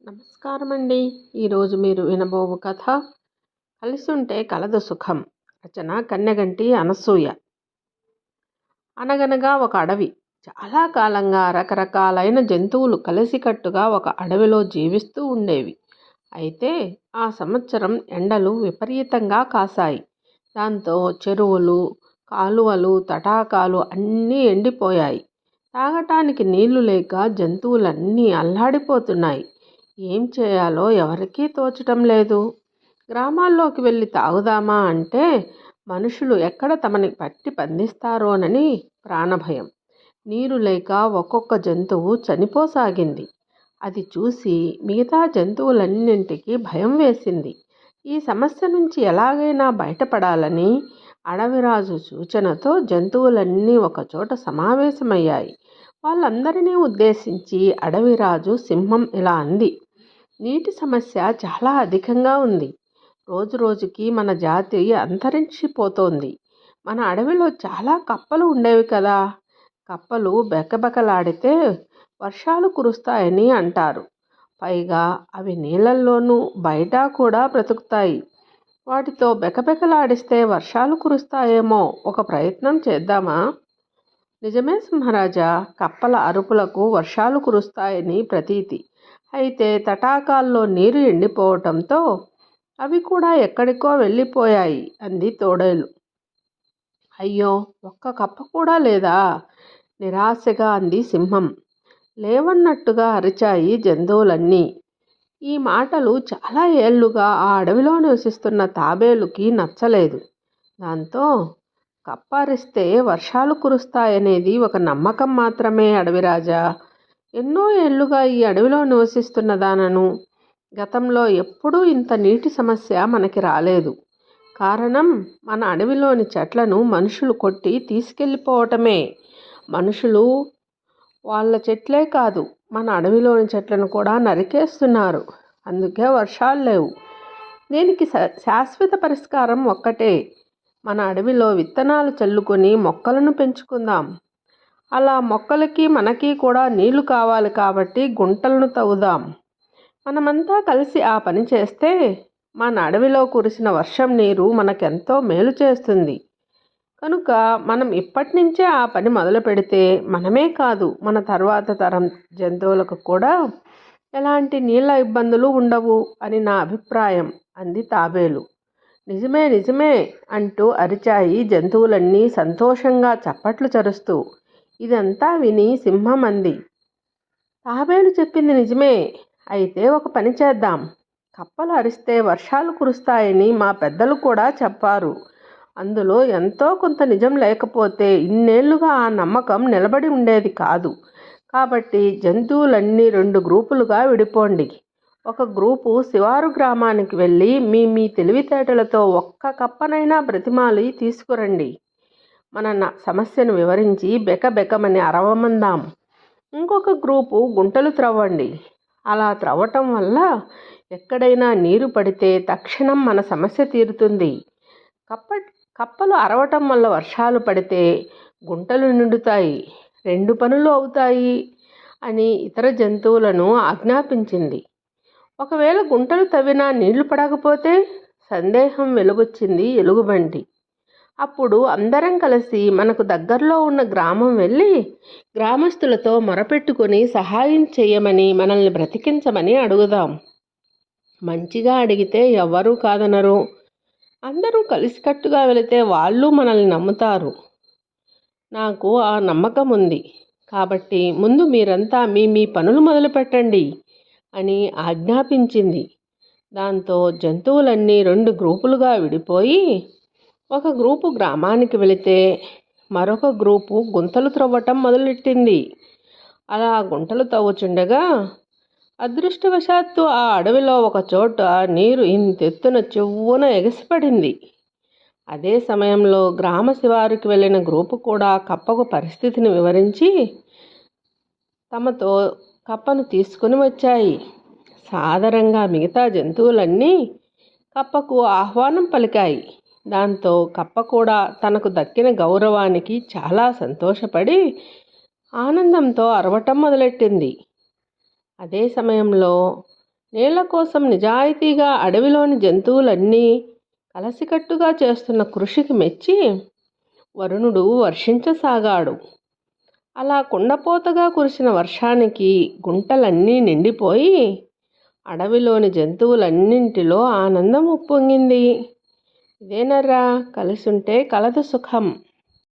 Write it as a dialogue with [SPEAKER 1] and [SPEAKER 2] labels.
[SPEAKER 1] నమస్కారం అండి. ఈరోజు మీరు వినబోవు కథ కలిసుంటే కలదు సుఖం. రచన కన్నెగంటి అనసూయ. అనగనగా ఒక అడవి. చాలా కాలంగా రకరకాలైన జంతువులు కలిసికట్టుగా ఒక అడవిలో జీవిస్తూ ఉండేవి. అయితే ఆ సంవత్సరం ఎండలు విపరీతంగా కాసాయి. దాంతో చెరువులు, కాలువలు, తటాకాలు అన్నీ ఎండిపోయాయి. తాగటానికి నీళ్లు లేక జంతువులన్నీ అల్లాడిపోతున్నాయి. ఏం చేయాలో ఎవరికీ తోచటం లేదు. గ్రామాల్లోకి వెళ్ళి తాగుదామా అంటే మనుషులు ఎక్కడ తమని పట్టి బంధిస్తారోనని ప్రాణభయం. నీరు లేక ఒక్కొక్క జంతువు చనిపోసాగింది. అది చూసి మిగతా జంతువులన్నింటికీ భయం వేసింది. ఈ సమస్య నుంచి ఎలాగైనా బయటపడాలని అడవిరాజు సూచనతో జంతువులన్నీ ఒకచోట సమావేశమయ్యాయి. వాళ్ళందరినీ ఉద్దేశించి అడవిరాజు సింహం ఇలా అంది: నీటి సమస్య చాలా అధికంగా ఉంది. రోజురోజుకి మన జాతి అంతరించిపోతోంది. మన అడవిలో చాలా కప్పలు ఉండేవి కదా. కప్పలు బెకబెకలాడితే వర్షాలు కురుస్తాయని అంటారు. పైగా అవి నీళ్ళల్లోనూ బయట కూడా బ్రతుకుతాయి. వాటితో బెకబెకలాడిస్తే వర్షాలు కురుస్తాయేమో. ఒక ప్రయత్నం చేద్దామా? నిజమే సింహరాజా, కప్పల అరుపులకు వర్షాలు కురుస్తాయని ప్రతీతి. అయితే తటాకాల్లో నీరు ఎండిపోవటంతో అవి కూడా ఎక్కడికో వెళ్ళిపోయాయి అంది తోడేలు. అయ్యో, ఒక్క కప్ప కూడా లేదా? నిరాశగా అంది సింహం. లేవన్నట్టుగా అరిచాయి జంతువులన్నీ. ఈ మాటలు చాలా ఏళ్లుగా ఆ అడవిలో నివసిస్తున్న తాబేలుకి నచ్చలేదు. దాంతో కప్ప అరిస్తే వర్షాలు కురుస్తాయనేది ఒక నమ్మకం మాత్రమే అడవిరాజా. ఎన్నో ఏళ్లుగా ఈ అడవిలో నివసిస్తున్న దానను. గతంలో ఎప్పుడూ ఇంత నీటి సమస్య మనకి రాలేదు. కారణం మన అడవిలోని చెట్లను మనుషులు కొట్టి తీసుకెళ్ళిపోవటమే. మనుషులు వాళ్ళ చెట్లే కాదు, మన అడవిలోని చెట్లను కూడా నరికేస్తున్నారు. అందుకే వర్షాలు లేవు. దీనికి శాశ్వత పరిష్కారం ఒక్కటే. మన అడవిలో విత్తనాలు చల్లుకొని మొక్కలను పెంచుకుందాం. అలా మొక్కలకి మనకి కూడా నీళ్లు కావాలి కాబట్టి గుంటలను తవ్వుదాం. మనమంతా కలిసి ఆ పని చేస్తే మన అడవిలో కురిసిన వర్షం నీరు మనకెంతో మేలు చేస్తుంది. కనుక మనం ఇప్పటి నుంచే ఆ పని మొదలు పెడితే మనమే కాదు, మన తర్వాత తరం జంతువులకు కూడా ఎలాంటి నీళ్ళ ఇబ్బందులు ఉండవు అని నా అభిప్రాయం అంది తాబేలు. నిజమే నిజమే అంటూ అరిచాయి జంతువులన్నీ సంతోషంగా చప్పట్లు చరుస్తూ. ఇదంతా విని సింహం అంది: తాబేలు చెప్పింది నిజమే. అయితే ఒక పని చేద్దాం. కప్పలు అరిస్తే వర్షాలు కురుస్తాయని మా పెద్దలు కూడా చెప్పారు. అందులో ఎంతో కొంత నిజం లేకపోతే ఇన్నేళ్లుగా ఆ నమ్మకం నిలబడి ఉండేది కాదు. కాబట్టి జంతువులన్నీ 2 గ్రూపులుగా విడిపోండి. ఒక గ్రూపు శివారు గ్రామానికి వెళ్ళి మీ తెలివితేటలతో ఒక్క కప్పనైనా బ్రతిమాలి తీసుకురండి. మన సమస్యను వివరించి బెకబెకమని అరవమందాం. ఇంకొక గ్రూపు గుంటలు త్రవ్వండి. అలా త్రవ్వటం వల్ల ఎక్కడైనా నీరు పడితే తక్షణం మన సమస్య తీరుతుంది. కప్పలు అరవటం వల్ల వర్షాలు పడితే గుంటలు నిండుతాయి. 2 పనులు అవుతాయి అని ఇతర జంతువులను ఆజ్ఞాపించింది. ఒకవేళ గుంటలు తవ్వినా నీళ్లు పడకపోతే? సందేహం వెలుగొచ్చింది ఎలుగుబంటి. అప్పుడు అందరం కలిసి మనకు దగ్గరలో ఉన్న గ్రామం వెళ్ళి గ్రామస్తులతో మొరపెట్టుకొని సహాయం చేయమని, మనల్ని బ్రతికించమని అడుగుదాం. మంచిగా అడిగితే ఎవ్వరూ కాదనరు. అందరూ కలిసికట్టుగా వెళితే వాళ్ళు మనల్ని నమ్ముతారు. నాకు ఆ నమ్మకం ఉంది. కాబట్టి ముందు మీరంతా మీ పనులు మొదలు పెట్టండి అని ఆజ్ఞాపించింది. దాంతో జంతువులన్నీ 2 గ్రూపులుగా విడిపోయి ఒక గ్రూపు గ్రామానికి వెళితే మరొక గ్రూపు గుంతలు త్రవ్వటం మొదలెట్టింది. అలా గుంటలు తవ్వుచుండగా అదృష్టవశాత్తు ఆ అడవిలో ఒక చోట నీరు ఇంతెత్తున చెవున ఎగసిపడింది. అదే సమయంలో గ్రామ శివారుకి వెళ్ళిన గ్రూపు కూడా కప్పకు పరిస్థితిని వివరించి తమతో కప్పను తీసుకుని వచ్చాయి. సాదరంగా మిగతా జంతువులన్నీ కప్పకు ఆహ్వానం పలికాయి. దాంతో కప్ప కూడా తనకు దక్కిన గౌరవానికి చాలా సంతోషపడి ఆనందంతో అరవటం మొదలెట్టింది. అదే సమయంలో నీళ్ల కోసం నిజాయితీగా అడవిలోని జంతువులన్నీ కలసికట్టుగా చేస్తున్న కృషికి మెచ్చి వరుణుడు వర్షించసాగాడు. అలా కుండపోతగా కురిసిన వర్షానికి గుంటలన్నీ నిండిపోయి అడవిలోని జంతువులన్నింటిలో ఆనందం ఉప్పొంగింది. ఇదేనర్రా కలిసుంటే కలదు సుఖం.